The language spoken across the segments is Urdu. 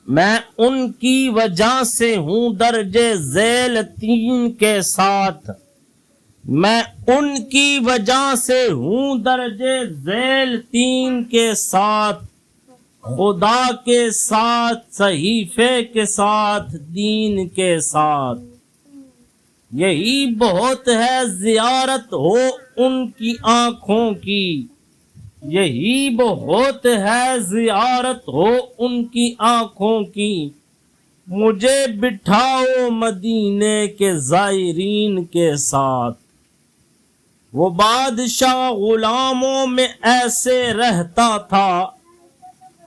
میں ان کی وجہ سے ہوں درجے ذیل 3 کے ساتھ، میں ان کی وجہ سے ہوں درجے ذیل 3 کے ساتھ، خدا کے ساتھ، صحیفے کے ساتھ، دین کے ساتھ۔ یہی بہت ہے زیارت ہو ان کی آنکھوں کی، یہی بہت ہے زیارت ہو ان کی آنکھوں کی، مجھے بٹھاؤ مدینے کے زائرین کے ساتھ۔ وہ بادشاہ غلاموں میں ایسے رہتا تھا،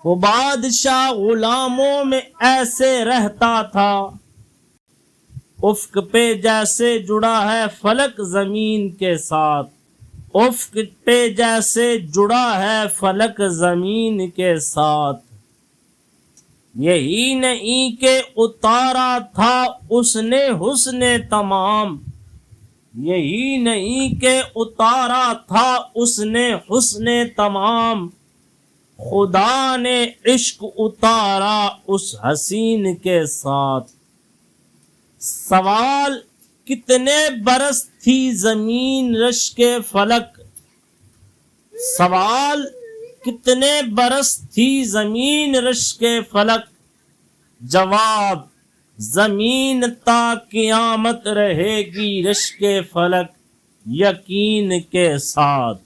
وہ بادشاہ غلاموں میں ایسے رہتا تھا، افق پہ جیسے جڑا ہے فلک زمین کے ساتھ، افق پہ جیسے جڑا ہے فلک زمین کے ساتھ۔ یہی نہیں کہ اتارا تھا اس نے حسن تمام، یہی نہیں کہ اتارا تھا اس نے حسن تمام، خدا نے عشق اتارا اس حسین کے ساتھ۔ سوال کتنے برس تھی زمین رشک فلک، سوال کتنے برس تھی زمین رشک فلک، جواب زمین تا قیامت رہے گی رشک فلک یقین کے ساتھ۔